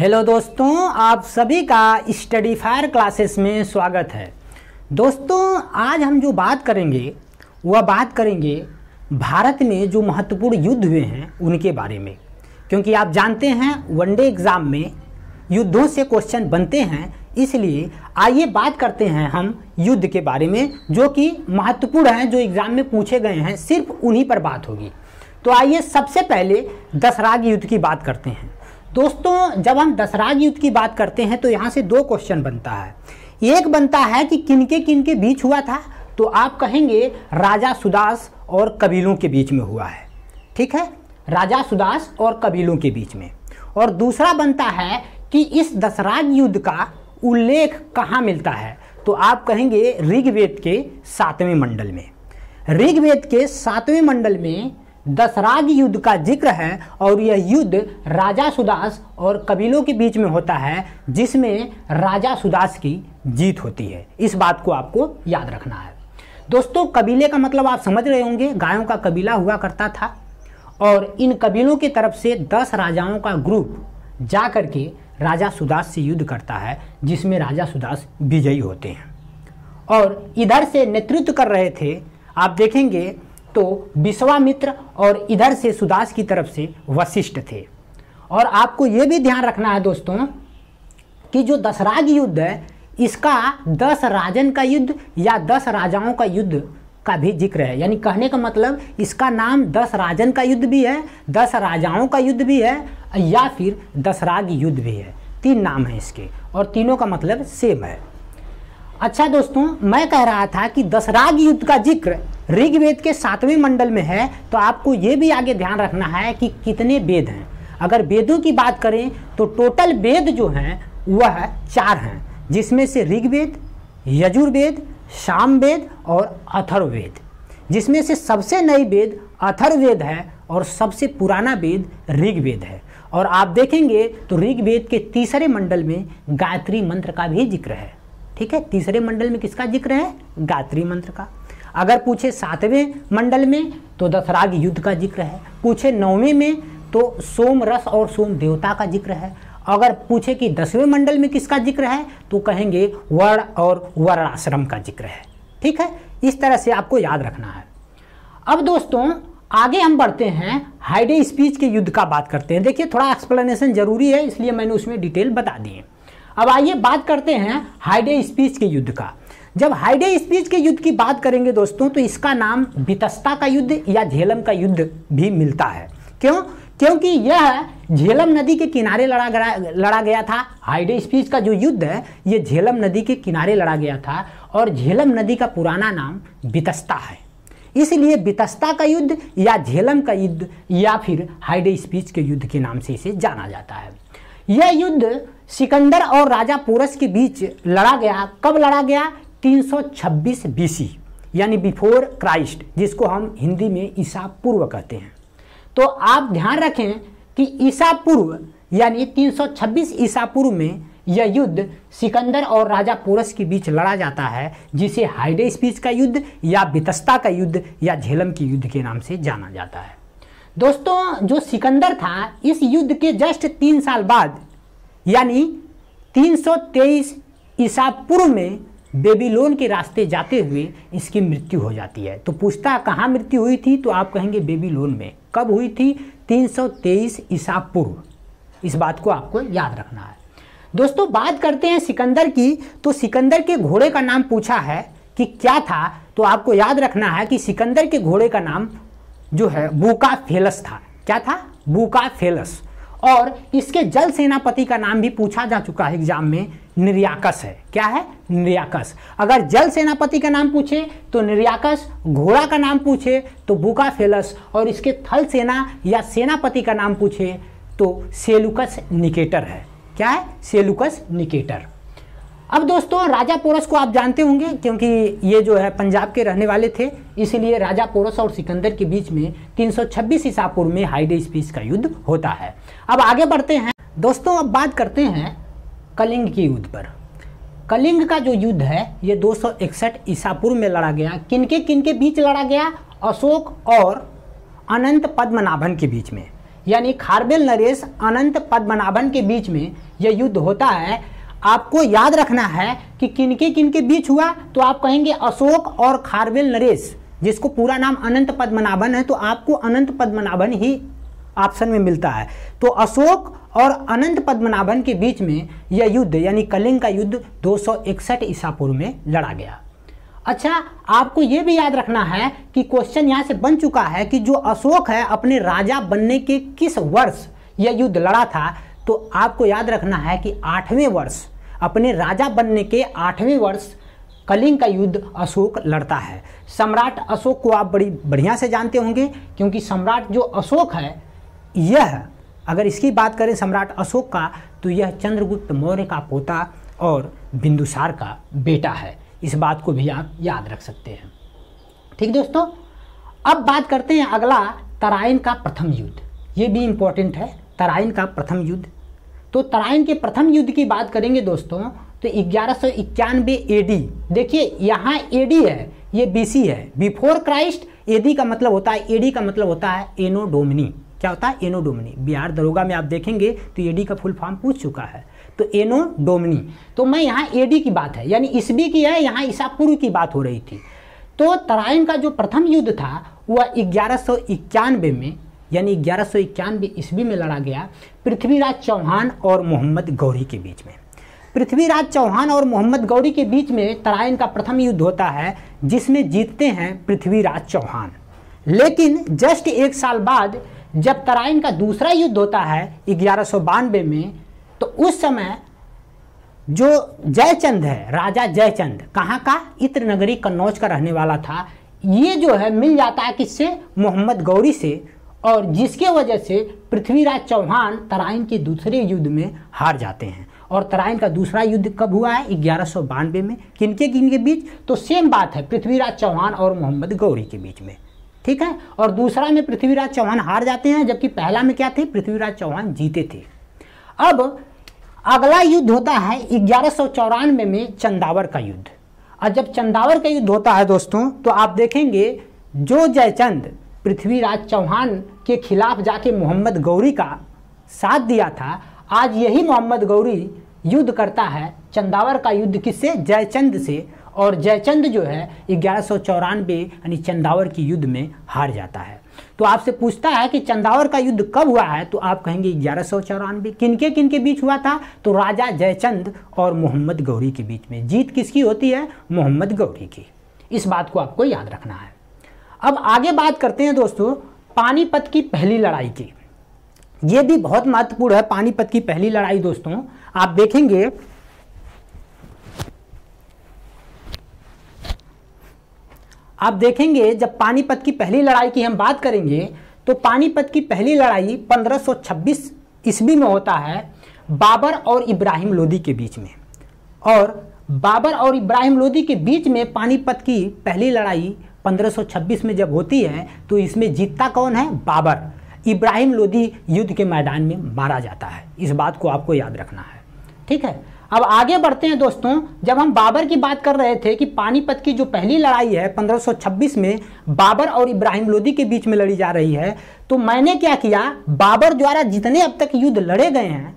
Hello दोस्तों, आप सभी का स्टडी फायर क्लासेस में स्वागत है। दोस्तों, आज हम जो बात करेंगे वह बात करेंगे भारत में जो महत्वपूर्ण युद्ध हुए हैं उनके बारे में, क्योंकि आप जानते हैं वनडे एग्ज़ाम में युद्धों से क्वेश्चन बनते हैं। इसलिए आइए बात करते हैं हम युद्ध के बारे में जो कि महत्वपूर्ण हैं, जो एग्ज़ाम में पूछे गए हैं, सिर्फ उन्हीं पर बात होगी। तो आइए सबसे पहले दसराग युद्ध की बात करते हैं। दोस्तों, जब हम दसराग युद्ध की बात करते हैं तो यहाँ से दो क्वेश्चन बनता है। एक बनता है कि किनके बीच हुआ था, तो आप कहेंगे राजा सुदास और कबीलों के बीच में हुआ है। ठीक है, राजा सुदास और कबीलों के बीच में। और दूसरा बनता है कि इस दसराग युद्ध का उल्लेख कहाँ मिलता है, तो आप कहेंगे ऋग्वेद के 7वें मंडल में। ऋग्वेद के 7वें मंडल में दसराग युद्ध का जिक्र है और यह युद्ध राजा सुदास और कबीलों के बीच में होता है, जिसमें राजा सुदास की जीत होती है। इस बात को आपको याद रखना है। दोस्तों, कबीले का मतलब आप समझ रहे होंगे, गायों का कबीला हुआ करता था और इन कबीलों की तरफ से 10 राजाओं का ग्रुप जा करके राजा सुदास से युद्ध करता है, जिसमें राजा सुदास विजयी होते हैं। और इधर से नेतृत्व कर रहे थे, आप देखेंगे तो विश्वामित्र, और इधर से सुदास की तरफ से वशिष्ठ थे। और आपको ये भी ध्यान रखना है दोस्तों कि जो दसराग युद्ध है, इसका 10 राजन का युद्ध या 10 राजाओं का युद्ध का भी जिक्र है। यानी कहने का मतलब इसका नाम 10 राजन का युद्ध भी है, 10 राजाओं का युद्ध भी है, या फिर दसराग युद्ध भी है। 3 नाम है इसके और तीनों का मतलब सेम है। अच्छा दोस्तों, मैं कह रहा था कि दसराग युद्ध का जिक्र ऋग्वेद के 7वें मंडल में है, तो आपको ये भी आगे ध्यान रखना है कि कितने वेद हैं। अगर वेदों की बात करें तो टोटल वेद जो हैं वह 4 हैं, जिसमें से ऋग्वेद, यजुर्वेद, सामवेद और अथर्ववेद। जिसमें से सबसे नई वेद अथर्ववेद है और सबसे पुराना वेद ऋग्वेद है। और आप देखेंगे तो ऋग्वेद के 3रे मंडल में गायत्री मंत्र का भी जिक्र है। ठीक है, 3रे मंडल में किसका जिक्र है? गायत्री मंत्र का। अगर पूछे 7वें मंडल में तो दसराग युद्ध का जिक्र है। पूछे 9वें में तो सोम रस और सोम देवता का जिक्र है। अगर पूछे कि 10वें मंडल में किसका जिक्र है, तो कहेंगे वर्ण और वर्णाश्रम का जिक्र है। ठीक है, इस तरह से आपको याद रखना है। अब दोस्तों, आगे हम बढ़ते हैं, हाइडे स्पीच के युद्ध का बात करते हैं। देखिए, थोड़ा एक्सप्लेनेशन जरूरी है, इसलिए मैंने उसमें डिटेल बता दी है। अब आइए बात करते हैं हाइडे स्पीच के युद्ध का। जब हाइडे स्पीच के युद्ध की बात करेंगे दोस्तों, तो इसका नाम वितस्ता का युद्ध या झेलम का युद्ध भी मिलता है। क्यों? क्योंकि यह झेलम नदी के किनारे लड़ा गया था। हाइडे स्पीच का जो युद्ध है, ये झेलम नदी के किनारे लड़ा गया था और झेलम नदी का पुराना नाम वितस्ता है। इसलिए वितस्ता का युद्ध या झेलम का युद्ध या फिर हाइडे स्पीच के युद्ध के नाम से इसे जाना जाता है। यह युद्ध सिकंदर और राजा पोरस के बीच लड़ा गया। कब लड़ा गया? 326 BC, यानी बिफोर क्राइस्ट, जिसको हम हिंदी में ईसा पूर्व कहते हैं। तो आप ध्यान रखें कि ईसा पूर्व यानी 326 ईसा पूर्व में यह युद्ध सिकंदर और राजा पोरस के बीच लड़ा जाता है, जिसे हाइडे स्पीच का युद्ध या वितस्ता का युद्ध या झेलम के युद्ध के नाम से जाना जाता है। दोस्तों, जो सिकंदर था, इस युद्ध के जस्ट 3 साल बाद यानी 323 ईसा पूर्व में बेबीलोन के रास्ते जाते हुए इसकी मृत्यु हो जाती है। तो पूछता कहाँ मृत्यु हुई थी, तो आप कहेंगे बेबीलोन में। कब हुई थी? 323 ईसा पूर्व। इस बात को आपको याद रखना है। दोस्तों, बात करते हैं सिकंदर की, तो सिकंदर के घोड़े का नाम पूछा है कि क्या था, तो आपको याद रखना है कि सिकंदर के घोड़े का नाम जो है बुकाफेलस था। क्या था? बुकाफेलस। और इसके जल सेनापति का नाम भी पूछा जा चुका है एग्जाम में, निर्याकस है। क्या है? निर्याकस। अगर जल सेनापति का नाम पूछे तो निर्याकस, घोड़ा का नाम पूछे तो बुकाफेलस, और इसके थल सेना या सेनापति का नाम पूछे तो सेलुकस निकेटर है। क्या है? Seleucus Nicator. अब दोस्तों, राजा पोरस को आप जानते होंगे, क्योंकि ये जो है पंजाब के रहने वाले थे, इसलिए राजा पोरस और सिकंदर के बीच में 326 ईसा पूर्व में हाइडे स्पीच का युद्ध होता है। अब आगे बढ़ते हैं दोस्तों, अब बात करते हैं कलिंग के युद्ध पर। कलिंग का जो युद्ध है, ये 261 ईसा पूर्व में लड़ा गया। किनके बीच लड़ा गया? अशोक और अनंत पद्मनाभन के बीच में। यानी खारबेल नरेश अनंत पद्मनाभन के बीच में यह युद्ध होता है, आपको याद रखना है कि किनके बीच हुआ, तो आप कहेंगे अशोक और खारवेल नरेश, जिसको पूरा नाम अनंत पद्मनाभन है, तो आपको अनंत पद्मनाभन ही ऑप्शन में मिलता है। तो अशोक और अनंत पद्मनाभन के बीच में यह युद्ध यानी कलिंग का युद्ध 261 ईसा पूर्व में लड़ा गया। अच्छा, आपको यह भी याद रखना है कि क्वेश्चन यहां से बन चुका है कि जो अशोक है अपने राजा बनने के किस वर्ष यह युद्ध लड़ा था, तो आपको याद रखना है कि 8वें वर्ष, अपने राजा बनने के 8वें वर्ष कलिंग का युद्ध अशोक लड़ता है। सम्राट अशोक को आप बड़ी बढ़िया से जानते होंगे, क्योंकि सम्राट जो अशोक है, यह अगर इसकी बात करें सम्राट अशोक का, तो यह चंद्रगुप्त मौर्य का पोता और बिंदुसार का बेटा है। इस बात को भी आप याद रख सकते हैं। ठीक दोस्तों, अब बात करते हैं अगला, तराइन का प्रथम युद्ध। ये भी इंपॉर्टेंट है, तराइन का प्रथम युद्ध। तो तराइन के प्रथम युद्ध की बात करेंगे दोस्तों, तो 1191 एडी, देखिए यहाँ एडी है, ये बीसी है, बिफोर क्राइस्ट। एडी का मतलब होता है, एडी का मतलब होता है एनो डोमिनी। क्या होता है? एनो डोमिनी। बिहार दरोगा में आप देखेंगे तो एडी का फुल फॉर्म पूछ चुका है, तो एनो डोमिनी। तो मैं यहाँ एडी की बात है, यानी ईस्वी की है, यहाँ ईसा पूर्व की बात हो रही थी। तो तराइन का जो प्रथम युद्ध था वह 1191 में, यानी 1191 ईस्वी में लड़ा गया, पृथ्वीराज चौहान और मोहम्मद गौरी के बीच में। पृथ्वीराज चौहान और मोहम्मद गौरी के बीच में तराइन का प्रथम युद्ध होता है, जिसमें जीतते हैं पृथ्वीराज चौहान। लेकिन जस्ट एक साल बाद जब तराइन का दूसरा युद्ध होता है 1192 में, तो उस समय जो जयचंद है, राजा जयचंद, कहाँ का? इत्र नगरी कन्नौज का रहने वाला था। ये जो है मिल जाता है किससे? मोहम्मद गौरी से, और जिसके वजह से पृथ्वीराज चौहान तराइन के दूसरे युद्ध में हार जाते हैं। और तराइन का दूसरा युद्ध कब हुआ है? 1192 में। किनके बीच? तो सेम बात है, पृथ्वीराज चौहान और मोहम्मद गौरी के बीच में। ठीक है, और दूसरा में पृथ्वीराज चौहान हार जाते हैं, जबकि पहला में क्या थे? पृथ्वीराज चौहान जीते थे। अब अगला युद्ध होता है 1194 में चंदावर का युद्ध। और जब चंदावर का युद्ध होता है दोस्तों, तो आप देखेंगे जो जयचंद पृथ्वीराज चौहान के खिलाफ जाके मोहम्मद गौरी का साथ दिया था, आज यही मोहम्मद गौरी युद्ध करता है चंदावर का युद्ध किससे? जयचंद से। और जयचंद जो है 1194 यानी चंदावर की युद्ध में हार जाता है। तो आपसे पूछता है कि चंदावर का युद्ध कब हुआ है, तो आप कहेंगे 1194। किनके बीच हुआ था? तो राजा जयचंद और मोहम्मद गौरी के बीच में। जीत किसकी होती है? मोहम्मद गौरी की। इस बात को आपको याद रखना है। अब आगे बात करते हैं दोस्तों पानीपत की पहली लड़ाई की। ये भी बहुत महत्वपूर्ण है, पानीपत की पहली लड़ाई दोस्तों। आप देखेंगे जब पानीपत की पहली लड़ाई की हम बात करेंगे, तो पानीपत की पहली लड़ाई 1526 ईस्वी में होता है बाबर और इब्राहिम लोदी के बीच में। और बाबर और इब्राहिम लोदी के बीच में पानीपत की पहली लड़ाई 1526 में जब होती है, तो इसमें जीतता कौन है? बाबर। इब्राहिम लोदी युद्ध के मैदान में मारा जाता है। इस बात को आपको याद रखना है। ठीक है, अब आगे बढ़ते हैं दोस्तों। जब हम बाबर की बात कर रहे थे कि पानीपत की जो पहली लड़ाई है 1526 में बाबर और इब्राहिम लोदी के बीच में लड़ी जा रही है, तो मैंने क्या किया, बाबर द्वारा जितने अब तक युद्ध लड़े गए हैं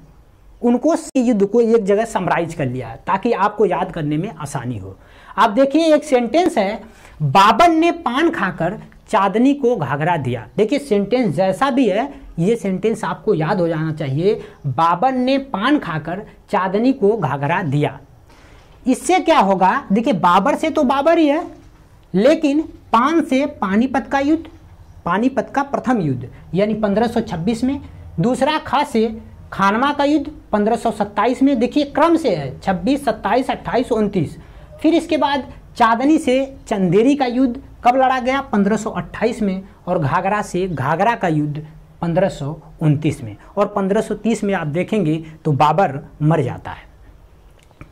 उनको युद्ध को एक जगह समराइज कर लिया है, ताकि आपको याद करने में आसानी हो। आप देखिए एक सेंटेंस है, बाबर ने पान खाकर चांदनी को घाघरा दिया। देखिए सेंटेंस जैसा भी है, ये सेंटेंस आपको याद हो जाना चाहिए। बाबर ने पान खाकर चांदनी को घाघरा दिया। इससे क्या होगा? देखिए बाबर से तो बाबर ही है, लेकिन पान से पानीपत का युद्ध, पानीपत का प्रथम युद्ध यानी 1526 में। दूसरा खा से खानवा का युद्ध 1527 में। देखिए क्रम से है 26, 27, 28, 29। फिर इसके बाद चांदनी से चंदेरी का युद्ध कब लड़ा गया? 1528 में। और घाघरा से घाघरा का युद्ध 1529 में। और 1530 में आप देखेंगे तो बाबर मर जाता है।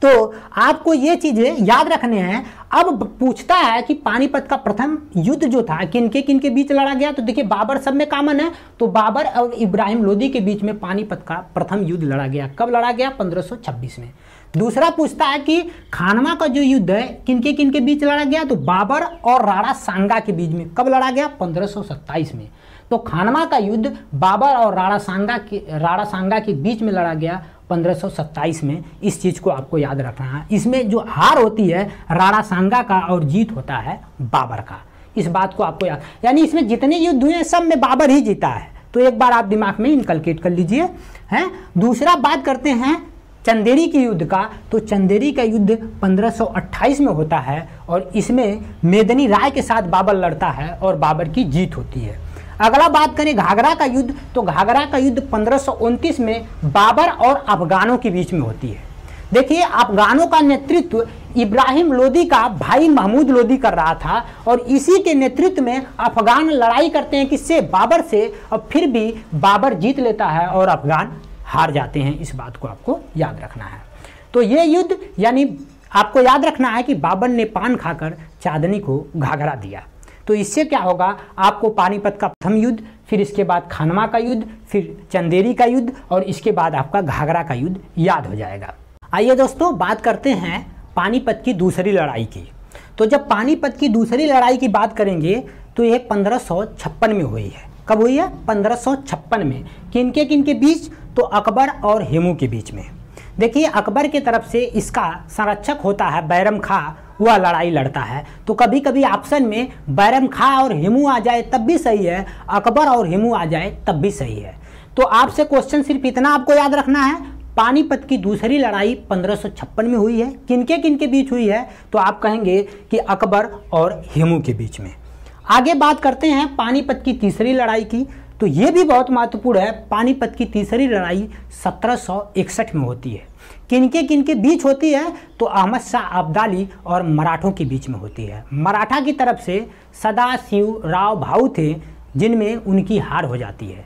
तो आपको ये चीजें याद रखने हैं। अब पूछता है कि पानीपत का प्रथम युद्ध जो था किनके बीच लड़ा गया, तो देखिए बाबर सब में कॉमन है, तो बाबर और इब्राहिम लोदी के बीच में पानीपत का प्रथम युद्ध लड़ा गया। कब लड़ा गया? 1526 में। दूसरा पूछता है कि खानवा का जो युद्ध है किनके बीच लड़ा गया, तो बाबर और राणा सांगा के बीच में। कब लड़ा गया? 1527 में। तो खानवा का युद्ध बाबर और राणा सांगा के बीच में लड़ा गया 1527 में। इस चीज़ को आपको याद रखना है। इसमें जो हार होती है राणा सांगा का और जीत होता है बाबर का। इस बात को आपको याद, यानी इसमें जितने युद्ध हुए सब में बाबर ही जीता है। तो एक बार आप दिमाग में इनकलकेट कर लीजिए। हैं, दूसरा बात करते हैं चंदेरी के युद्ध का। तो चंदेरी का युद्ध 1528 में होता है और इसमें मेदिनी राय के साथ बाबर लड़ता है और बाबर की जीत होती है। अगला बात करें घाघरा का युद्ध, तो घाघरा का युद्ध 1529 में बाबर और अफगानों के बीच में होती है। देखिए, अफगानों का नेतृत्व इब्राहिम लोदी का भाई महमूद लोदी कर रहा था और इसी के नेतृत्व में अफगान लड़ाई करते हैं किससे, बाबर से, और फिर भी बाबर जीत लेता है और अफगान हार जाते हैं। इस बात को आपको याद रखना है। तो ये युद्ध, यानी आपको याद रखना है कि बाबर ने पान खाकर चांदनी को घाघरा दिया। तो इससे क्या होगा, आपको पानीपत का प्रथम युद्ध, फिर इसके बाद खानवा का युद्ध, फिर चंदेरी का युद्ध और इसके बाद आपका घाघरा का युद्ध याद हो जाएगा। आइए दोस्तों, बात करते हैं पानीपत की दूसरी लड़ाई की। तो जब पानीपत की दूसरी लड़ाई की बात करेंगे तो यह 1556 में हुई है। कब हुई है, 1556 में। किनके किनके बीच, तो अकबर और हेमू के बीच में। देखिए, अकबर के तरफ से इसका संरक्षक होता है बैरम खां, वह लड़ाई लड़ता है। तो कभी कभी ऑप्शन में बैरम खां और हेमू आ जाए तब भी सही है, अकबर और हेमू आ जाए तब भी सही है। तो आपसे क्वेश्चन सिर्फ इतना आपको याद रखना है, पानीपत की दूसरी लड़ाई 1556 में हुई है। किनके बीच हुई है, तो आप कहेंगे कि अकबर और हेमू के बीच में। आगे बात करते हैं पानीपत की तीसरी लड़ाई की। तो ये भी बहुत महत्वपूर्ण है। पानीपत की तीसरी लड़ाई 1761 में होती है। किनके बीच होती है, तो अहमद शाह अब्दाली और मराठों के बीच में होती है। मराठा की तरफ से सदाशिव राव भाऊ थे, जिनमें उनकी हार हो जाती है।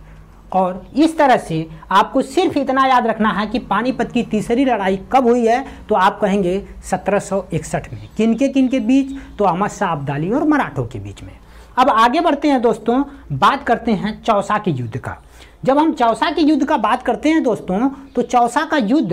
और इस तरह से आपको सिर्फ इतना याद रखना है कि पानीपत की तीसरी लड़ाई कब हुई है, तो आप कहेंगे 1761 में। किनके बीच, तो अहमद शाह अब्दाली और मराठों के बीच में। अब आगे बढ़ते हैं दोस्तों, बात करते हैं चौसा के युद्ध का। जब हम चौसा के युद्ध का बात करते हैं दोस्तों, तो चौसा का युद्ध,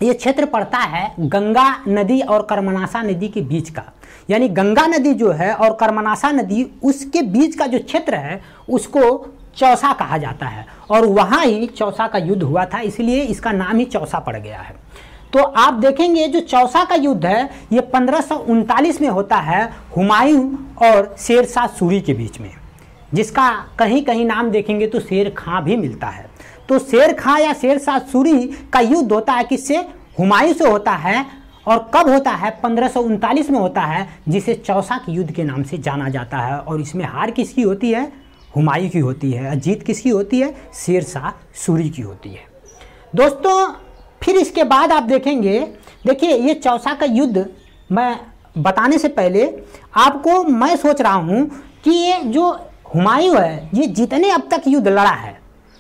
ये क्षेत्र पड़ता है गंगा नदी और कर्मनासा नदी के बीच का। यानी गंगा नदी जो है और कर्मनासा नदी, उसके बीच का जो क्षेत्र है उसको चौसा कहा जाता है और वहाँ ही चौसा का युद्ध हुआ था, इसलिए इसका नाम ही चौसा पड़ गया है। तो आप देखेंगे जो चौसा का युद्ध है ये 1539 में होता है हुमायूं और शेर शाह सूरी के बीच में, जिसका कहीं कहीं नाम देखेंगे तो शेर खां भी मिलता है। तो शेर खां या शेर शाह सूरी का युद्ध होता है किससे, हुमायूं से होता है। और कब होता है, 1539 में होता है, जिसे चौसा के युद्ध के नाम से जाना जाता है। और इसमें हार किसकी होती है, हुमायूं की होती है, जीत किसकी होती है, शेर शाह सूरी की होती है। दोस्तों फिर इसके बाद आप देखेंगे, देखिए ये चौसा का युद्ध मैं बताने से पहले आपको मैं सोच रहा हूँ कि ये जो हुमायूं है, ये जितने अब तक युद्ध लड़ा है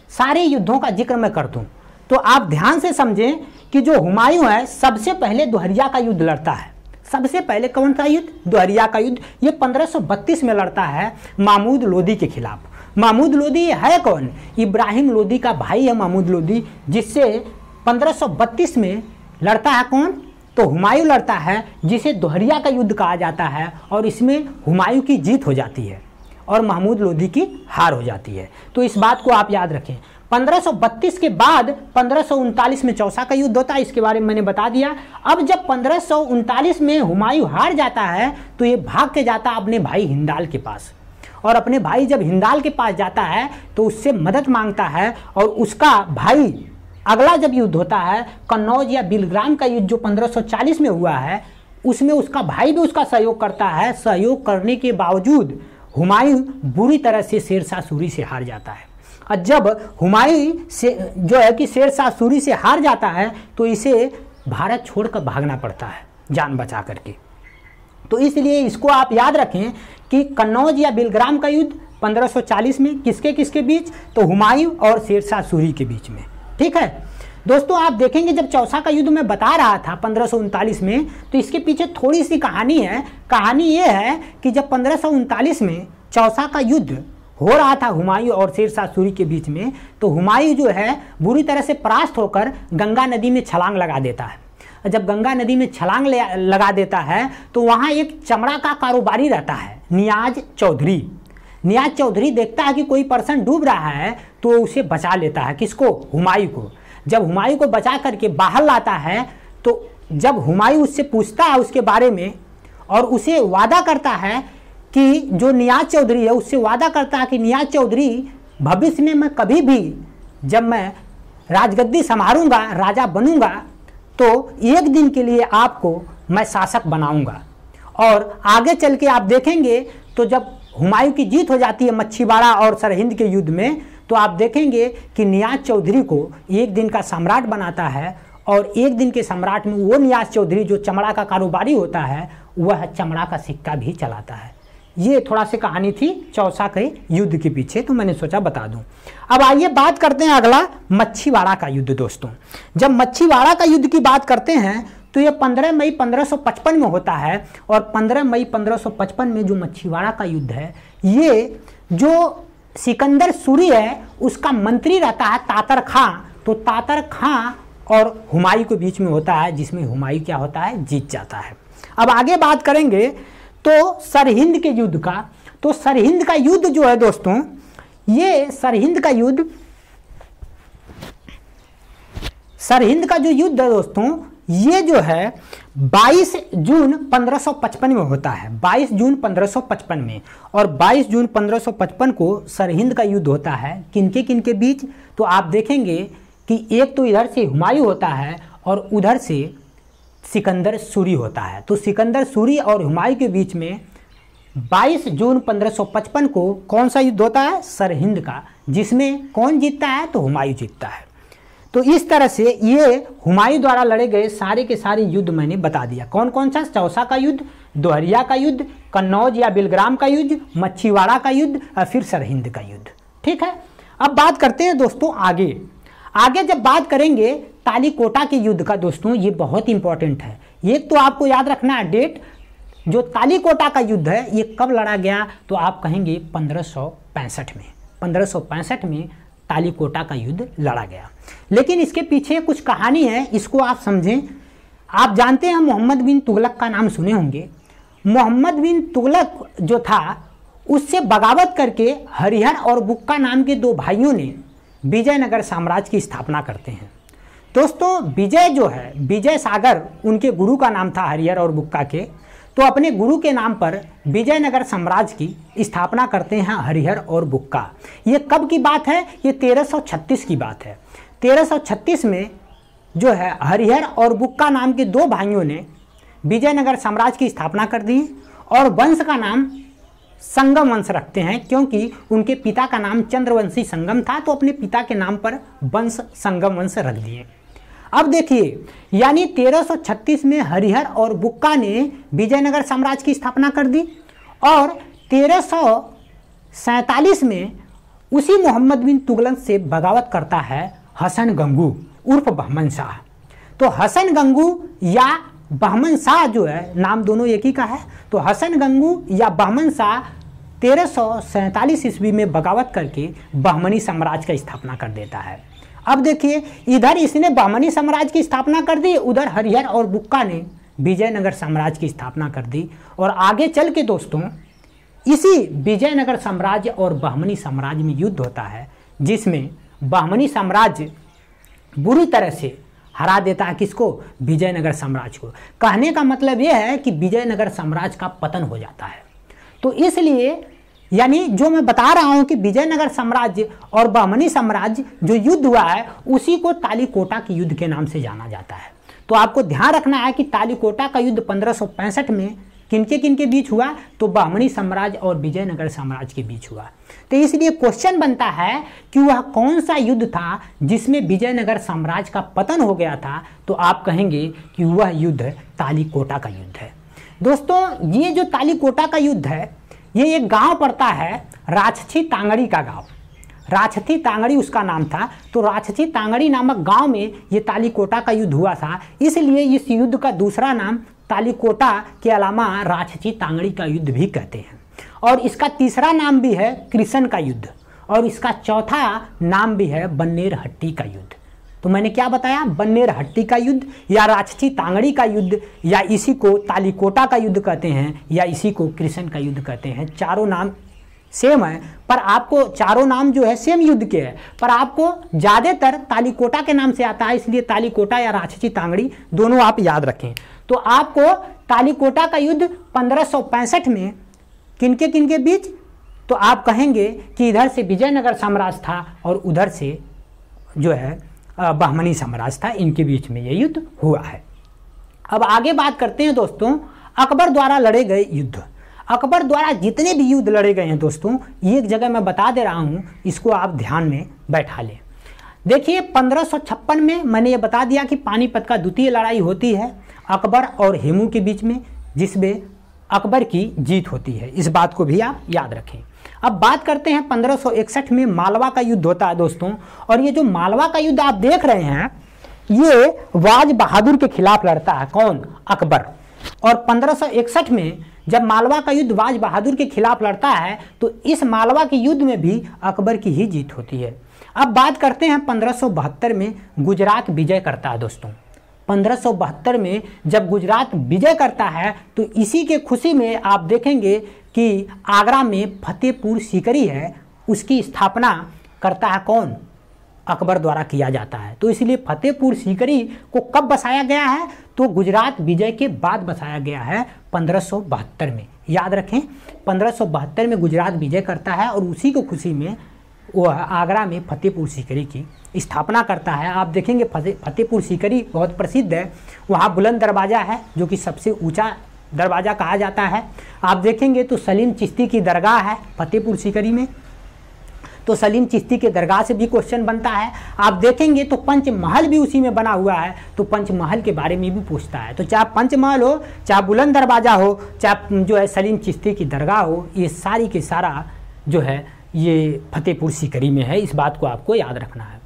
सारे युद्धों का जिक्र मैं कर दूँ तो आप ध्यान से समझें कि जो हुमायूं है सबसे पहले दोहरिया का युद्ध लड़ता है। सबसे पहले कौन सा युद्ध, दोहरिया का युद्ध। ये 1532 में लड़ता है महमूद लोदी के खिलाफ। महमूद लोदी है कौन, इब्राहिम लोदी का भाई है महमूद लोदी, जिससे 1532 में लड़ता है कौन, तो हुमायूं लड़ता है, जिसे दोहरिया का युद्ध कहा जाता है। और इसमें हुमायूं की जीत हो जाती है और महमूद लोदी की हार हो जाती है। तो इस बात को आप याद रखें। 1532 के बाद 1539 में चौसा का युद्ध होता है, इसके बारे में मैंने बता दिया। अब जब 1539 में हुमायूं हार जाता है तो ये भाग के जाता है अपने भाई हिंदाल के पास। और अपने भाई जब हिंदाल के पास जाता है तो उससे मदद मांगता है। और उसका भाई, अगला जब युद्ध होता है कन्नौज या बिलग्राम का युद्ध जो 1540 में हुआ है, उसमें उसका भाई भी उसका सहयोग करता है। सहयोग करने के बावजूद हुमायूं बुरी तरह से शेर शाह सूरी से हार जाता है। और जब हुमायूं से जो है कि शेर शाह सूरी से हार जाता है तो इसे भारत छोड़कर भागना पड़ता है जान बचा करके। तो इसलिए इसको आप याद रखें कि कन्नौज या बिलग्राम का युद्ध 1540 में किसके किसके बीच, तो हुमायूं और शेर शाह सूरी के बीच में। ठीक है दोस्तों, आप देखेंगे जब चौसा का युद्ध मैं बता रहा था 1539 में, तो इसके पीछे थोड़ी सी कहानी है। कहानी ये है कि जब 1539 में चौसा का युद्ध हो रहा था हुमायूं और शेर शाह सूरी के बीच में, तो हुमायूं जो है बुरी तरह से परास्त होकर गंगा नदी में छलांग लगा देता है। जब गंगा नदी में छलांग लगा देता है तो वहाँ एक चमड़ा का कारोबारी रहता है, नियाज चौधरी। नियाज चौधरी देखता है कि कोई पर्सन डूब रहा है तो उसे बचा लेता है, किसको, हुमायूं को। जब हुमायूं को बचा करके बाहर लाता है, तो जब हुमायूं उससे पूछता है उसके बारे में और उसे वादा करता है कि जो नियाज चौधरी है उससे वादा करता है कि नियाज चौधरी भविष्य में मैं कभी भी जब मैं राजगद्दी संभालूंगा, राजा बनूंगा, तो एक दिन के लिए आपको मैं शासक बनाऊंगा। और आगे चल के आप देखेंगे तो जब हुमायूं की जीत हो जाती है मच्छीवाड़ा और सरहिंद के युद्ध में, तो आप देखेंगे कि नियाज चौधरी को एक दिन का सम्राट बनाता है और एक दिन के सम्राट में वो नियाज चौधरी जो चमड़ा का कारोबारी होता है वह चमड़ा का सिक्का भी चलाता है। ये थोड़ा सी कहानी थी चौसा के युद्ध के पीछे, तो मैंने सोचा बता दूं। अब आइए बात करते हैं अगला मच्छीवाड़ा का युद्ध। दोस्तों जब मच्छीवाड़ा का युद्ध की बात करते हैं तो ये 15 मई 1555 में होता है और 15 मई 1555 में जो मच्छीवाड़ा का युद्ध है, ये जो सिकंदर सूरी है उसका मंत्री रहता है तातर खां। तो तातर खां और हुमायूं के बीच में होता है, जिसमें हुमायूं क्या होता है, जीत जाता है। अब आगे बात करेंगे तो सरहिंद के युद्ध का। तो सरहिंद का युद्ध जो है दोस्तों, ये सरहिंद का जो युद्ध है दोस्तों, ये जो है 22 जून 1555 में होता है। 22 जून 1555 में, और 22 जून 1555 को सरहिंद का युद्ध होता है। किनके बीच? तो आप देखेंगे कि एक तो इधर से हुमायूं होता है और उधर से सिकंदर सूरी होता है। तो सिकंदर सूरी और हुमायूं के बीच में 22 जून 1555 को कौन सा युद्ध होता है? सरहिंद का, जिसमें कौन जीतता है? तो हुमायूं जीतता है। तो इस तरह से ये हुमायूं द्वारा लड़े गए सारे के सारे युद्ध मैंने बता दिया। कौन कौन सा? चौसा का युद्ध, दोहरिया का युद्ध, कन्नौज या बिलग्राम का युद्ध, मच्छीवाड़ा का युद्ध और फिर सरहिंद का युद्ध। ठीक है, अब बात करते हैं दोस्तों आगे जब बात करेंगे तालीकोटा के युद्ध का दोस्तों, ये बहुत इंपॉर्टेंट है। एक तो आपको याद रखना है डेट, जो तालीकोटा का युद्ध है ये कब लड़ा गया? तो आप कहेंगे 1565 में। 1565 में तालीकोटा का युद्ध लड़ा गया। लेकिन इसके पीछे कुछ कहानी है, इसको आप समझें। आप जानते हैं मोहम्मद बिन तुगलक का नाम सुने होंगे। मोहम्मद बिन तुगलक जो था उससे बगावत करके हरिहर और बुक्का नाम के दो भाइयों ने विजयनगर साम्राज्य की स्थापना करते हैं। दोस्तों विजय जो है, विजय सागर उनके गुरु का नाम था हरिहर और बुक्का के। तो अपने गुरु के नाम पर विजयनगर साम्राज्य की स्थापना करते हैं हरिहर और बुक्का। ये कब की बात है? ये 1336 की बात है। 1336 में जो है हरिहर और बुक्का नाम के दो भाइयों ने विजयनगर साम्राज्य की स्थापना कर दी और वंश का नाम संगम वंश रखते हैं, क्योंकि उनके पिता का नाम चंद्रवंशी संगम था, तो अपने पिता के नाम पर वंश संगम वंश रख दिए। अब देखिए, यानी 1336 में हरिहर और बुक्का ने विजयनगर साम्राज्य की स्थापना कर दी और 1347 में उसी मोहम्मद बिन तुगलक से बगावत करता है हसन गंगू उर्फ बहमन शाह। तो हसन गंगू या बहमन शाह जो है, नाम दोनों एक ही का है। तो हसन गंगू या बहमन शाह 1347 ईस्वी में बगावत करके बहमनी साम्राज्य का स्थापना कर देता है। अब देखिए, इधर इसने बहमनी साम्राज्य की स्थापना कर दी, उधर हरिहर और बुक्का ने विजयनगर साम्राज्य की स्थापना कर दी। और आगे चल के दोस्तों इसी विजयनगर साम्राज्य और बहमनी साम्राज्य में युद्ध होता है, जिसमें बहमनी साम्राज्य बुरी तरह से हरा देता है किसको? विजयनगर साम्राज्य को। कहने का मतलब यह है कि विजयनगर साम्राज्य का पतन हो जाता है। तो इसलिए यानी जो मैं बता रहा हूं कि विजयनगर साम्राज्य और बहमनी साम्राज्य जो युद्ध हुआ है उसी को तालीकोटा के युद्ध के नाम से जाना जाता है। तो आपको ध्यान रखना है कि तालीकोटा का युद्ध 1565 में किनके बीच हुआ? तो बहमनी साम्राज्य और विजयनगर साम्राज्य के बीच हुआ। तो इसलिए क्वेश्चन बनता है कि वह कौन सा युद्ध था जिसमें विजयनगर साम्राज्य का पतन हो गया था? तो आप कहेंगे कि वह युद्ध तालीकोटा का युद्ध है। दोस्तों ये जो तालीकोटा का युद्ध है, ये एक गांव पड़ता है राछछी तांगड़ी का गांव। राछछी तांगड़ी उसका नाम था। तो राछछी तांगड़ी नामक गांव में ये तालीकोटा का युद्ध हुआ था, इसलिए इस युद्ध का दूसरा नाम तालीकोटा के अलावा राछछी तांगड़ी का युद्ध भी कहते हैं। और इसका तीसरा नाम भी है कृष्ण का युद्ध और इसका चौथा नाम भी है बन्नेर हट्टी का युद्ध। तो मैंने क्या बताया? बन्नेर हट्टी का युद्ध या राछछी तांगड़ी का युद्ध या इसी को तालीकोटा का युद्ध कहते हैं या इसी को कृष्ण का युद्ध कहते हैं। चारों नाम सेम है, पर आपको चारों नाम जो है सेम युद्ध के है, पर आपको ज़्यादातर तालीकोटा के नाम से आता है, इसलिए तालीकोटा या राक्षसी तांगड़ी दोनों आप याद रखें। तो आपको तालीकोटा का युद्ध 1565 में किनके बीच, तो आप कहेंगे कि इधर से विजयनगर साम्राज्य था और उधर से जो है बहमनी साम्राज्य था, इनके बीच में ये युद्ध हुआ है। अब आगे बात करते हैं दोस्तों अकबर द्वारा लड़े गए युद्ध। अकबर द्वारा जितने भी युद्ध लड़े गए हैं दोस्तों, एक जगह मैं बता दे रहा हूँ, इसको आप ध्यान में बैठा लें। देखिए 1556 में मैंने ये बता दिया कि पानीपत का द्वितीय लड़ाई होती है अकबर और हेमू के बीच में, जिसमें अकबर की जीत होती है, इस बात को भी आप याद रखें। अब बात करते हैं 1561 में मालवा का युद्ध होता है दोस्तों, और ये जो मालवा का युद्ध आप देख रहे हैं ये वाज बहादुर के खिलाफ लड़ता है, कौन? अकबर। और 1561 में जब मालवा का युद्ध वाज बहादुर के खिलाफ लड़ता है तो इस मालवा के युद्ध में भी अकबर की ही जीत होती है। अब बात करते हैं 1572 में गुजरात विजय करता है दोस्तों। 1572 में जब गुजरात विजय करता है तो इसी के खुशी में आप देखेंगे कि आगरा में फतेहपुर सीकरी है, उसकी स्थापना करता है कौन? अकबर द्वारा किया जाता है। तो इसलिए फतेहपुर सीकरी को कब बसाया गया है? तो गुजरात विजय के बाद बसाया गया है 1572 में, याद रखें। 1572 में गुजरात विजय करता है और उसी को खुशी में वह आगरा में फतेहपुर सीकरी की स्थापना करता है। आप देखेंगे फतेहपुर सीकरी बहुत प्रसिद्ध है, वहाँ बुलंद दरवाज़ा है जो कि सबसे ऊंचा दरवाज़ा कहा जाता है। आप देखेंगे तो सलीम चिश्ती की दरगाह है फतेहपुर सीकरी में, तो सलीम चिश्ती के दरगाह से भी क्वेश्चन बनता है। आप देखेंगे तो पंचमहल भी उसी में बना हुआ है, तो पंचमहल के बारे में भी पूछता है। तो चाहे पंचमहल हो, चाहे बुलंद दरवाज़ा हो, चाहे जो है सलीम चिश्ती की दरगाह हो, ये सारी के सारा जो है ये फतेहपुर सीकरी में है, इस बात को आपको याद रखना है।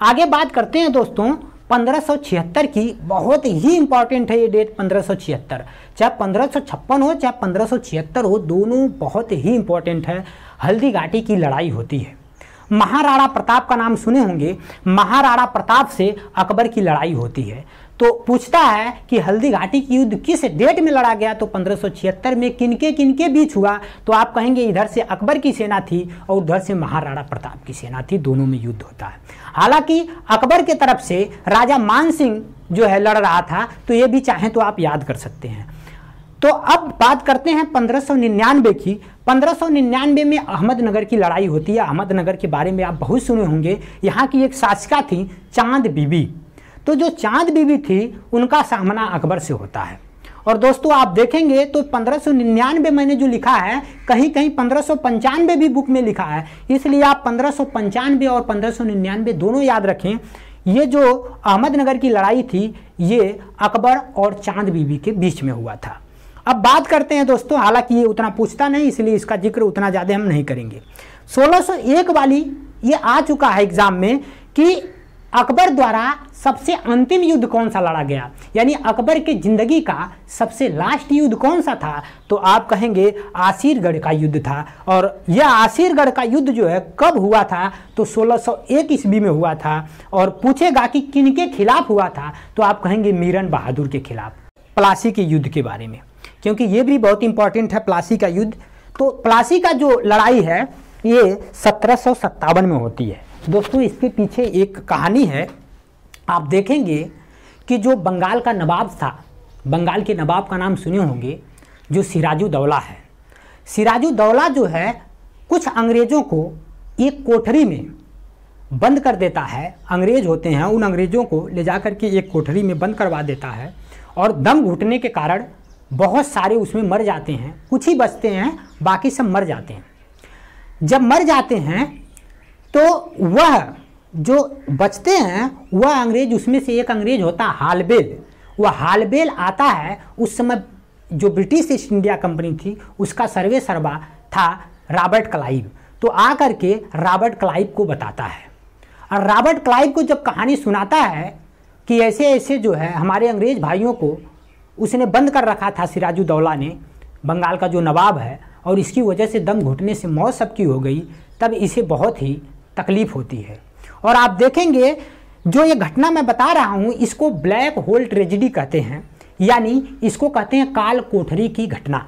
आगे बात करते हैं दोस्तों 1576 की, बहुत ही इंपॉर्टेंट है ये डेट 1576, चाहे 1556 हो चाहे 1576 हो, दोनों बहुत ही इंपॉर्टेंट है। हल्दी घाटी की लड़ाई होती है, महाराणा प्रताप का नाम सुने होंगे, महाराणा प्रताप से अकबर की लड़ाई होती है। तो पूछता है कि हल्दी घाटी की युद्ध किस डेट में लड़ा गया, तो 1576 में किनके बीच हुआ, तो आप कहेंगे इधर से अकबर की सेना थी और उधर से महाराणा प्रताप की सेना थी, दोनों में युद्ध होता है। हालांकि अकबर के तरफ से राजा मान सिंह जो है लड़ रहा था, तो ये भी चाहें तो आप याद कर सकते हैं। तो अब बात करते हैं 1599 की। 1599 में अहमदनगर की लड़ाई होती है। अहमदनगर के बारे में आप बहुत सुने होंगे, यहाँ की एक शासिका थी चांद बीबी। तो जो चांद बीबी थी उनका सामना अकबर से होता है। और दोस्तों आप देखेंगे तो 1599 मैंने जो लिखा है, कहीं कहीं 1595 भी बुक में लिखा है, इसलिए आप 1595 और 1599 दोनों याद रखें। ये जो अहमदनगर की लड़ाई थी ये अकबर और चांद बीबी के बीच में हुआ था। अब बात करते हैं दोस्तों, हालांकि ये उतना पूछता नहीं इसलिए इसका जिक्र उतना ज़्यादा हम नहीं करेंगे। 1601 वाली ये आ चुका है एग्जाम में कि अकबर द्वारा सबसे अंतिम युद्ध कौन सा लड़ा गया, यानी अकबर की जिंदगी का सबसे लास्ट युद्ध कौन सा था, तो आप कहेंगे आसिरगढ़ का युद्ध था। और यह आसिरगढ़ का युद्ध जो है कब हुआ था, तो 1601 ईस्वी में हुआ था। और पूछेगा कि किनके खिलाफ हुआ था, तो आप कहेंगे मीरन बहादुर के खिलाफ, प्लासी के युद्ध के बारे में, क्योंकि ये भी बहुत इंपॉर्टेंट है प्लासी का युद्ध। तो प्लासी का जो लड़ाई है ये 1757 में होती है दोस्तों। इसके पीछे एक कहानी है, आप देखेंगे कि जो बंगाल का नवाब था, बंगाल के नवाब का नाम सुने होंगे, जो सिराजुद्दौला है। सिराजुद्दौला जो है कुछ अंग्रेज़ों को एक कोठरी में बंद कर देता है। अंग्रेज होते हैं, उन अंग्रेज़ों को ले जाकर के एक कोठरी में बंद करवा देता है और दम घुटने के कारण बहुत सारे उसमें मर जाते हैं, कुछ ही बचते हैं, बाकी सब मर जाते हैं। जब मर जाते हैं तो वह जो बचते हैं वह अंग्रेज, उसमें से एक अंग्रेज होता है हालबेल। वह हालबेल आता है, उस समय जो ब्रिटिश ईस्ट इंडिया कंपनी थी उसका सर्वे सर्वा था रॉबर्ट क्लाइव। तो आकर के रॉबर्ट क्लाइव को बताता है, और रॉबर्ट क्लाइव को जब कहानी सुनाता है कि ऐसे ऐसे जो है हमारे अंग्रेज भाइयों को उसने बंद कर रखा था सिराजुद्दौला ने, बंगाल का जो नवाब है, और इसकी वजह से दम घुटने से मौत सबकी हो गई, तब इसे बहुत ही तकलीफ होती है। और आप देखेंगे जो ये घटना मैं बता रहा हूँ इसको ब्लैक होल ट्रेजेडी कहते हैं, यानी इसको कहते हैं काल कोठरी की घटना।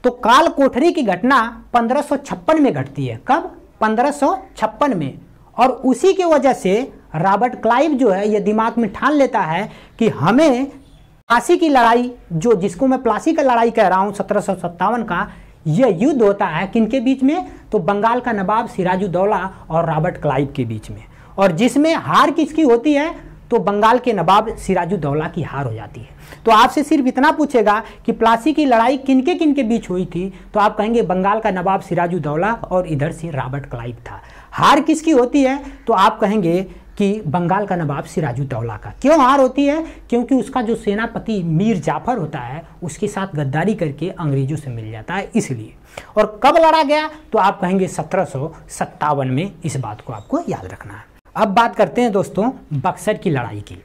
तो काल कोठरी की घटना 1556 में घटती है। कब? 1556 में। और उसी की वजह से रॉबर्ट क्लाइव जो है ये दिमाग में ठान लेता है कि हमें प्लासी की लड़ाई, जो जिसको मैं प्लासी का लड़ाई कह रहा हूँ 1757 का, यह युद्ध होता है किनके बीच में? तो बंगाल का नवाब सिराजुद्दौला और रॉबर्ट क्लाइव के बीच में। और जिसमें हार किसकी होती है? तो बंगाल के नवाब सिराजुद्दौला की हार हो जाती है। तो आपसे सिर्फ इतना पूछेगा कि प्लासी की लड़ाई किनके किनके बीच हुई थी, तो आप कहेंगे बंगाल का नवाब सिराजुद्दौला और इधर से रॉबर्ट क्लाइव था। हार किसकी होती है? तो आप कहेंगे कि बंगाल का नवाब सिराजुद्दौला का। क्यों हार होती है? क्योंकि उसका जो सेनापति मीर जाफर होता है उसके साथ गद्दारी करके अंग्रेजों से मिल जाता है, इसलिए। और कब लड़ा गया? तो आप कहेंगे 1757 में। इस बात को आपको याद रखना है। अब बात करते हैं दोस्तों बक्सर की लड़ाई की।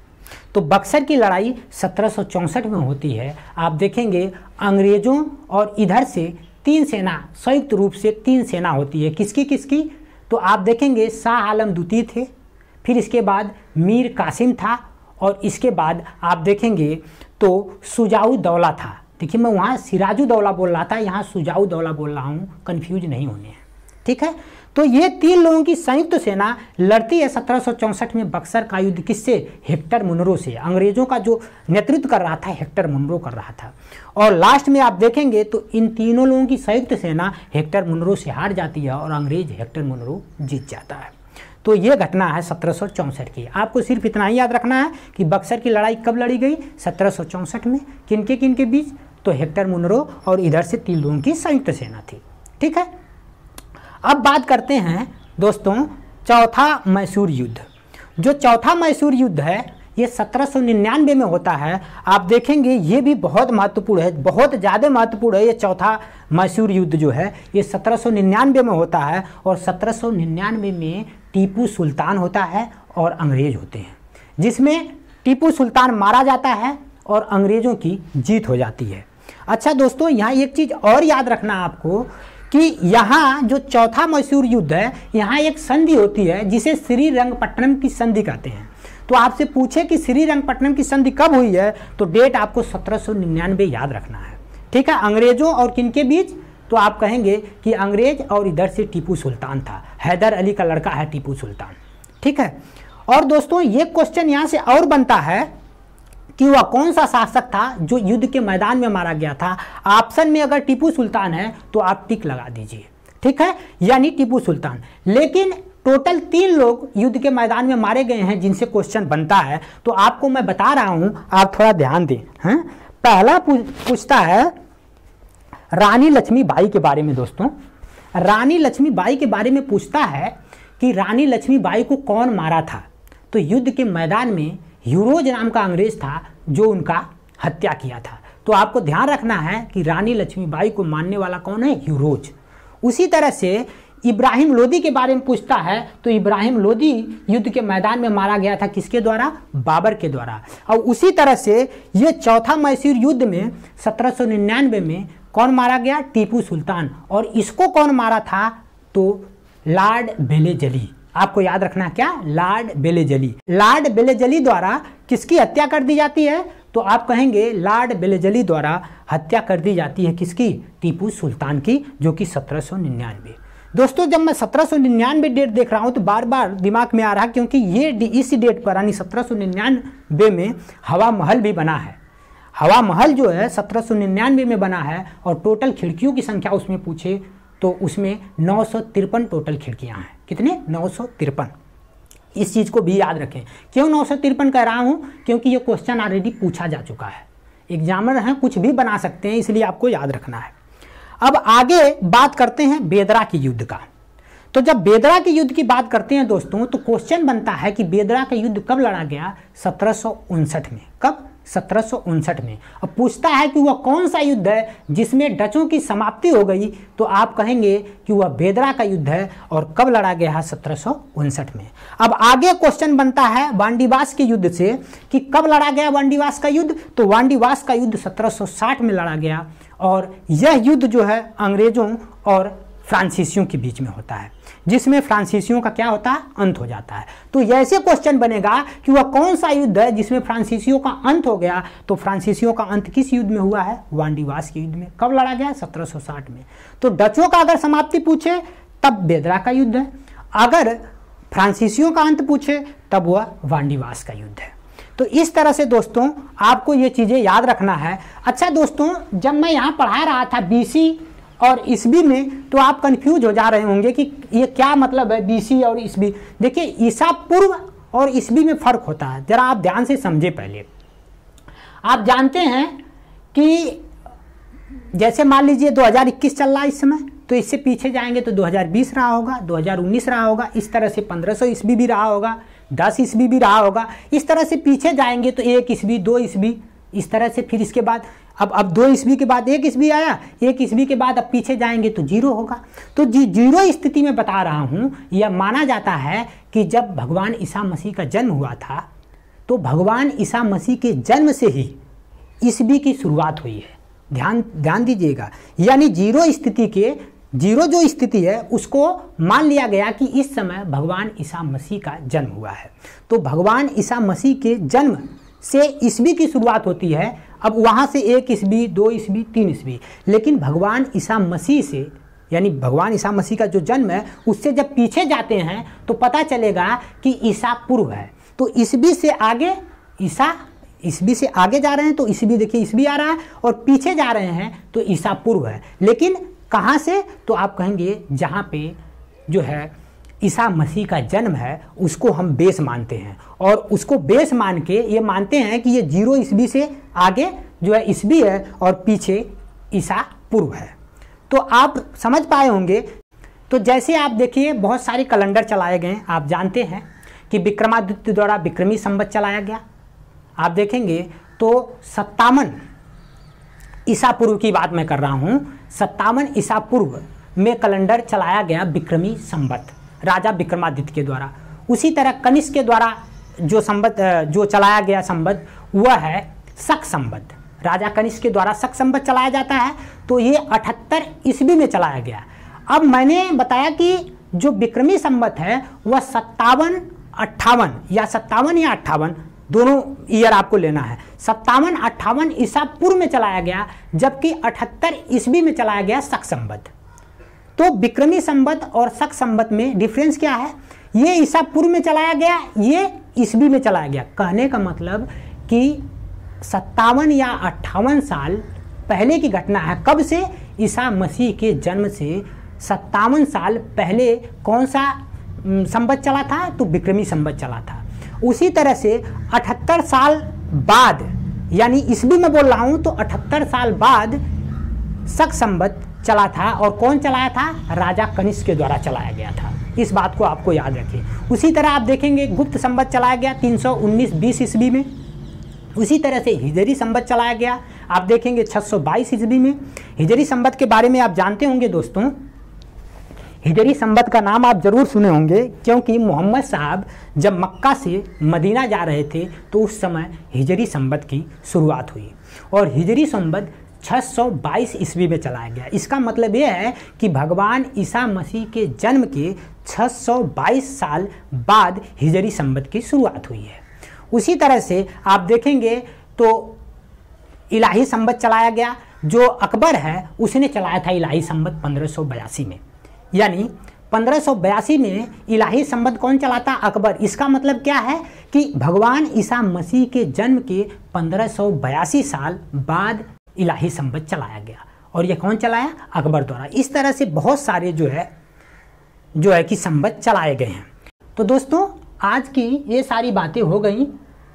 तो बक्सर की लड़ाई 1764 में होती है। आप देखेंगे अंग्रेजों और इधर से तीन सेना, संयुक्त रूप से तीन सेना होती है। किसकी किसकी? तो आप देखेंगे शाह आलम द्वितीय थे, फिर इसके बाद मीर कासिम था, और इसके बाद आप देखेंगे तो सुजाउद्दौला था। देखिए मैं वहाँ सिराजुद्दौला बोल रहा था, यहाँ सुजाउद्दौला बोल रहा हूँ, कन्फ्यूज नहीं होने हैं, ठीक है। तो ये तीन लोगों की संयुक्त सेना लड़ती है 1764 में बक्सर का युद्ध। किससे? हेक्टर मुनरो से। अंग्रेजों का जो नेतृत्व कर रहा था हेक्टर मुनरो कर रहा था। और लास्ट में आप देखेंगे तो इन तीनों लोगों की संयुक्त सेना हेक्टर मुनरो से हार जाती है और अंग्रेज हेक्टर मुनरो जीत जाता है। तो ये घटना है 1764 की। आपको सिर्फ इतना ही याद रखना है कि बक्सर की लड़ाई कब लड़ी गई? 1764 में। किनके किनके बीच? तो हेक्टर मुनरो और इधर से तीन लोगों की संयुक्त सेना थी, ठीक है। अब बात करते हैं दोस्तों चौथा मैसूर युद्ध। जो चौथा मैसूर युद्ध है ये 1799 में होता है। आप देखेंगे ये भी बहुत महत्वपूर्ण है, बहुत ज़्यादा महत्वपूर्ण है। ये चौथा मैसूर युद्ध जो है ये 1799 में होता है। और 1799 में टीपू सुल्तान होता है और अंग्रेज होते हैं, जिसमें टीपू सुल्तान मारा जाता है और अंग्रेज़ों की जीत हो जाती है। अच्छा दोस्तों, यहाँ एक चीज़ और याद रखना आपको कि यहाँ जो चौथा मैसूर युद्ध है यहाँ एक संधि होती है जिसे श्रीरंगपट्टनम की संधि कहते हैं। तो आपसे पूछे कि श्रीरंगपट्टनम की संधि कब हुई है, तो डेट आपको 1799 याद रखना है, ठीक है। अंग्रेजों और किनके बीच? तो आप कहेंगे कि अंग्रेज और इधर से टीपू सुल्तान था। हैदर अली का लड़का है टीपू सुल्तान, ठीक है। और दोस्तों ये क्वेश्चन यहाँ से और बनता है कि वह कौन सा शासक था जो युद्ध के मैदान में मारा गया था। ऑप्शन में अगर टीपू सुल्तान है तो आप टिक लगा दीजिए, ठीक है, यानी टीपू सुल्तान। लेकिन टोटल 3 लोग युद्ध के मैदान में मारे गए हैं जिनसे क्वेश्चन बनता है। तो आपको मैं बता रहा हूं, आप थोड़ा ध्यान दें। हैं, पहला पूछता है रानी लक्ष्मीबाई के बारे में। दोस्तों रानी लक्ष्मीबाई के बारे में पूछता है कि रानी लक्ष्मीबाई को कौन मारा था। तो युद्ध के मैदान में यूरोज नाम का अंग्रेज था जो उनका हत्या किया था। तो आपको ध्यान रखना है कि रानी लक्ष्मीबाई को मारने वाला कौन है? यूरोज। उसी तरह से इब्राहिम लोदी के बारे में पूछता है। तो इब्राहिम लोदी युद्ध के मैदान में मारा गया था किसके द्वारा? बाबर के द्वारा। और उसी तरह से ये चौथा मैसूर युद्ध में 1799 में कौन मारा गया? टीपू सुल्तान। और इसको कौन मारा था? तो लॉर्ड बेलेजली। आपको याद रखना क्या? लॉर्ड बेलेजली। लॉर्ड बेलेजली द्वारा किसकी हत्या कर दी जाती है? तो आप कहेंगे लॉर्ड बेलेजली द्वारा हत्या कर दी जाती है किसकी? टीपू सुल्तान की, जो कि 1799। दोस्तों जब मैं 1799 डेट देख रहा हूं तो बार बार दिमाग में आ रहा, क्योंकि ये इस डेट पर यानी 1799 में हवा महल भी बना है। हवा महल जो है 1799 में बना है और टोटल खिड़कियों की संख्या उसमें पूछे तो उसमें 953 टोटल खिड़कियां हैं। कितने? 953। इस चीज़ को भी याद रखें। क्यों 953 कह रहा हूं? क्योंकि ये क्वेश्चन ऑलरेडी पूछा जा चुका है। एग्जामिनर हैं, कुछ भी बना सकते हैं, इसलिए आपको याद रखना है। अब आगे बात करते हैं बेदरा के युद्ध का। तो जब बेदरा के युद्ध की बात करते हैं दोस्तों तो क्वेश्चन बनता है कि बेदरा का युद्ध कब लड़ा गया? 1759 में। कब? 1759 में। अब पूछता है कि वह कौन सा युद्ध है जिसमें डचों की समाप्ति हो गई? तो आप कहेंगे कि वह बेदरा का युद्ध है। और कब लड़ा गया है? 1759 में। अब आगे क्वेश्चन बनता है वांडीवास के युद्ध से कि कब लड़ा गया वांडीवास का युद्ध? तो वांडीवास का युद्ध 1760 में लड़ा गया। और यह युद्ध जो है अंग्रेजों और फ्रांसीसियों के बीच में होता है, जिसमें फ्रांसीसियों का क्या होता है, अंत हो जाता है। तो ऐसे क्वेश्चन बनेगा कि वह कौन सा युद्ध है जिसमें फ्रांसीसियों का अंत हो गया। तो फ्रांसीसियों का अंत किस युद्ध में हुआ है, वांडीवास के युद्ध में। कब लड़ा गया, 1760 में। तो डचों का अगर समाप्ति पूछे तब बेदरा का युद्ध है, अगर फ्रांसीसियों का अंत पूछे तब वह वांडीवास का युद्ध है। तो इस तरह से दोस्तों आपको ये चीज़ें याद रखना है। अच्छा दोस्तों, जब मैं यहाँ पढ़ा रहा था बीसी और ईसवी में, तो आप कंफ्यूज हो जा रहे होंगे कि ये क्या मतलब है बीसी और ईसवी। देखिए, ईसा पूर्व और ईसवी में फर्क होता है, जरा आप ध्यान से समझे। पहले आप जानते हैं कि जैसे मान लीजिए 2021 चल रहा है इस समय, तो इससे पीछे जाएंगे तो 2020 रहा होगा, 2019 रहा होगा, इस तरह से 1500 ईस्वी भी रहा होगा, 10 ईस्वी भी रहा होगा। इस तरह से पीछे जाएंगे तो 1 ईस्वी, 2 ईस्वी, इस तरह से। फिर इसके बाद अब 2 ईस्वी के बाद 1 ईस्वी आया, 1 ईस्वी के बाद अब पीछे जाएंगे तो 0 होगा। तो जीरो स्थिति में बता रहा हूँ, यह माना जाता है कि जब भगवान ईसा मसीह का जन्म हुआ था, तो भगवान ईसा मसीह के जन्म से ही ईस्वी की शुरुआत हुई है। ध्यान दीजिएगा, यानी जीरो जो स्थिति है उसको मान लिया गया कि इस समय भगवान ईसा मसीह का जन्म हुआ है। तो भगवान ईसा मसीह के जन्म से ईस्वी की शुरुआत होती है। अब वहाँ से 1 ईस्वी, 2 ईस्वी, 3 ईस्वी, लेकिन भगवान ईसा मसीह से, यानी भगवान ईसा मसीह का जो जन्म है उससे जब पीछे जाते हैं तो पता चलेगा कि ईसा पूर्व है। तो ईस्वी से आगे ईस्वी से आगे जा रहे हैं तो ईस्वी, देखिए ईस्वी आ रहा है, और पीछे जा रहे हैं तो ईसा पूर्व है। लेकिन कहाँ से, तो आप कहेंगे जहाँ पे जो है ईसा मसीह का जन्म है उसको हम बेस मानते हैं, और उसको बेस मान के ये मानते हैं कि ये 0 ईस्वी से आगे जो है ईस्वी है और पीछे ईसा पूर्व है। तो आप समझ पाए होंगे। तो जैसे आप देखिए बहुत सारे कैलेंडर चलाए गए, आप जानते हैं कि विक्रमादित्य द्वारा विक्रमी संवत चलाया गया। आप देखेंगे तो 57 ईसा पूर्व की बात मैं कर रहा हूँ, 57 ईसा पूर्व में कैलेंडर चलाया गया विक्रमी संवत राजा विक्रमादित्य के द्वारा। उसी तरह कनिष्क के द्वारा जो चलाया गया संवत वह है शक संवत। राजा कनिष्क के द्वारा शक संवत चलाया जाता है, तो ये 78 ईस्वी में चलाया गया। अब मैंने बताया कि जो विक्रमी संवत है वह 57, 58 या 57 या 58 दोनों ईयर आपको लेना है। 57, 58 ईसा पूर्व में चलाया गया, जबकि 78 ईस्वी में चलाया गया शक संवत। तो विक्रमी संवत और शक संवत में डिफरेंस क्या है, ये ईसा पूर्व में चलाया गया, ये ईस्वी में चलाया गया। कहने का मतलब कि 57 या 58 साल पहले की घटना है। कब से, ईसा मसीह के जन्म से 57 साल पहले कौन सा संवत चला था, तो विक्रमी संवत चला था। उसी तरह से 78 साल बाद, यानी ईस्वी में बोल रहा हूं, तो 78 साल बाद शक संवत चला था, और कौन चलाया था, राजा कनिष्क के द्वारा चलाया गया था। इस बात को आपको याद रखिए। उसी तरह आप देखेंगे गुप्त संवत चलाया गया 319-20 ईस्वी में। उसी तरह से हिजरी संवत चलाया गया, आप देखेंगे 622 ईस्वी में। हिजरी संवत के बारे में आप जानते होंगे दोस्तों, हिजरी संवत का नाम आप जरूर सुने होंगे, क्योंकि मोहम्मद साहब जब मक्का से मदीना जा रहे थे तो उस समय हिजरी संवत की शुरुआत हुई, और हिजरी संवत 622 ईस्वी में चलाया गया। इसका मतलब यह है कि भगवान ईसा मसीह के जन्म के 622 साल बाद हिजरी संवत की शुरुआत हुई है। उसी तरह से आप देखेंगे तो इलाही संवत चलाया गया। जो अकबर है उसने चलाया था इलाही संवत 1582 में, यानी 1582 में इलाही संवत कौन चलाता, अकबर। इसका मतलब क्या है कि भगवान ईसा मसीह के जन्म के 1582 साल बाद इलाही संवत चलाया गया, और यह कौन चलाया, अकबर द्वारा। इस तरह से बहुत सारे जो है कि संवत चलाए गए हैं। तो दोस्तों आज की ये सारी बातें हो गई।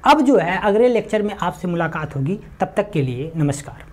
अब जो है अगले लेक्चर में आपसे मुलाकात होगी, तब तक के लिए नमस्कार।